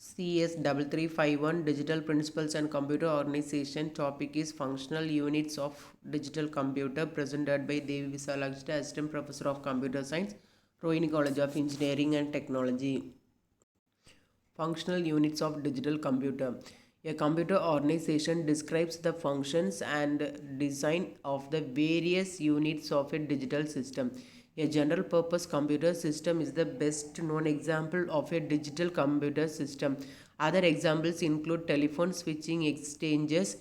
CS 3351 Digital Principles and Computer Organization. Topic is Functional Units of Digital Computer, presented by Devi Visalakshmi, Assistant Professor of Computer Science, Rohini College of Engineering and Technology. Functional units of digital computer. A computer organization describes the functions and design of the various units of a digital system. A general purpose computer system is the best known example of a digital computer system. Other examples include telephone switching exchanges,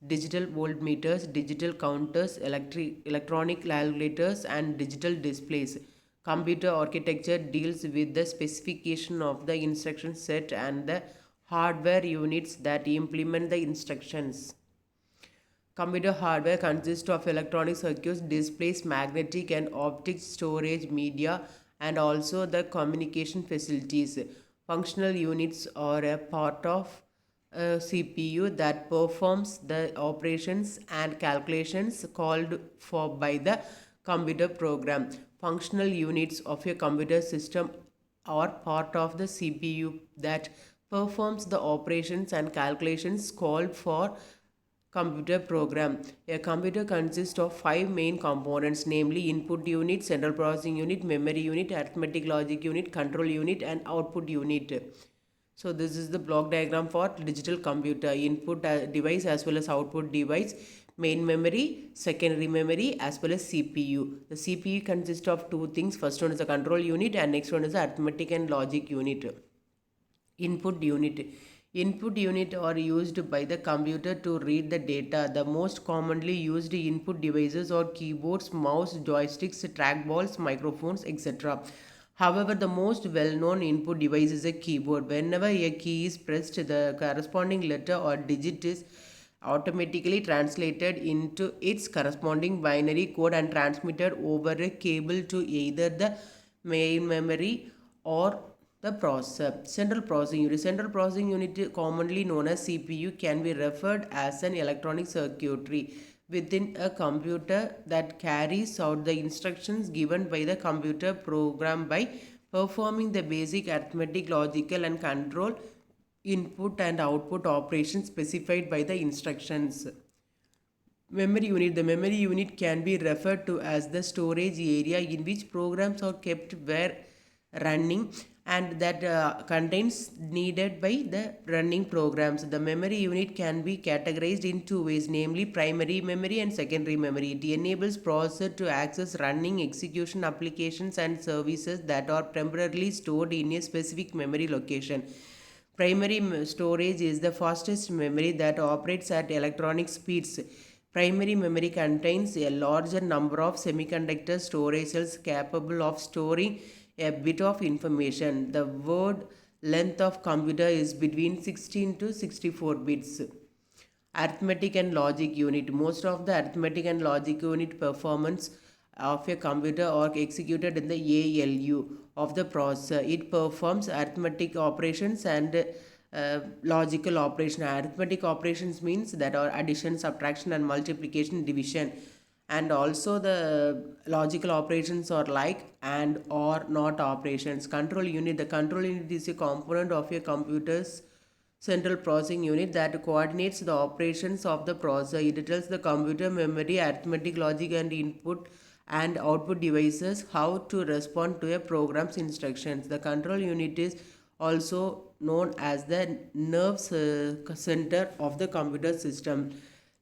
digital voltmeters, digital counters, electronic calculators, and digital displays. Computer architecture deals with the specification of the instruction set and the hardware units that implement the instructions. Computer hardware consists of electronic circuits, displays, magnetic and optic storage media, and also the communication facilities. Functional units are a part of a CPU that performs the operations and calculations called for by the computer program. Functional units of a computer system are part of the CPU that performs the operations and calculations called for computer program. A computer consists of five main components, namely input unit, central processing unit, memory unit, arithmetic logic unit, control unit, and output unit. So this is the block diagram for digital computer. Input device as well as output device, main memory, secondary memory, as well as CPU. The CPU consists of two things. First one is the control unit and next one is the arithmetic and logic unit. Input unit. Input unit are used by the computer to read the data. The most commonly used input devices are keyboards, mouse, joysticks, trackballs, microphones, etc. However, the most well-known input device is a keyboard. Whenever a key is pressed, the corresponding letter or digit is automatically translated into its corresponding binary code and transmitted over a cable to either the main memory or the processor. Central processing unit. Central processing unit, commonly known as CPU, can be referred as an electronic circuitry within a computer that carries out the instructions given by the computer program by performing the basic arithmetic, logical, and control input and output operations specified by the instructions. Memory unit. The memory unit can be referred to as the storage area in which programs are kept where running and that contains needed by the running programs. The memory unit can be categorized in two ways, namely primary memory and secondary memory. It enables processor to access running execution applications and services that are temporarily stored in a specific memory location. Primary storage is the fastest memory that operates at electronic speeds. Primary memory contains a larger number of semiconductor storage cells capable of storing a bit of information. The word length of computer is between 16 to 64 bits. Arithmetic and logic unit. Most of the arithmetic and logic unit performance of a computer are executed in the ALU of the processor. It performs arithmetic operations and logical operation. Arithmetic operations means that are addition, subtraction, and multiplication, division. And also the logical operations are like and or not operations. Control unit. The control unit is a component of a computer's central processing unit that coordinates the operations of the processor. It tells the computer memory, arithmetic logic, and input and output devices how to respond to a program's instructions. The control unit is also known as the nerve center of the computer system.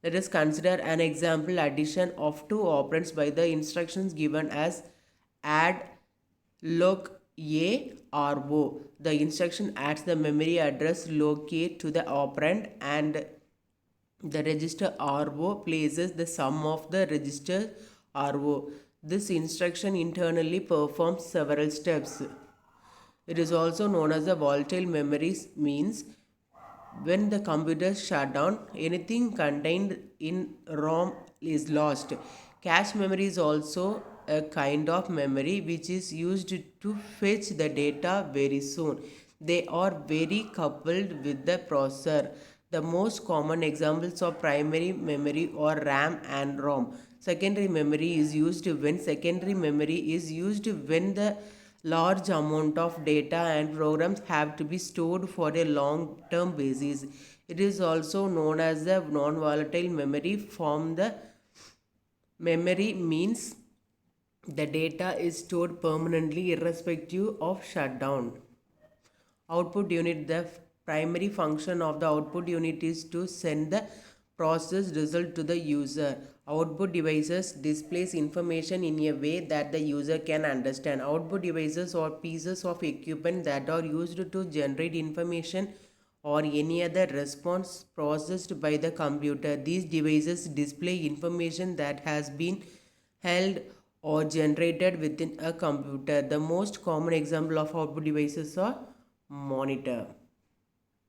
Let us consider an example: addition of two operands by the instructions given as add log A or O. The instruction adds the memory address log A to the operand and the register RO places the sum of the register RO. This instruction internally performs several steps. It is also known as the volatile memory, means when the computer shut down, anything contained in ROM is lost. Cache memory is also a kind of memory which is used to fetch the data very soon. They are very coupled with the processor. The most common examples of primary memory are RAM and ROM. Secondary memory is used when the large amount of data and programs have to be stored for a long term basis. It is also known as the non volatile memory form. The memory means the data is stored permanently irrespective of shutdown. Output unit. The primary function of the output unit is to send the processed result to the user. Output devices displays information in a way that the user can understand. Output devices are pieces of equipment that are used to generate information or any other response processed by the computer. These devices display information that has been held or generated within a computer. The most common example of output devices are monitor.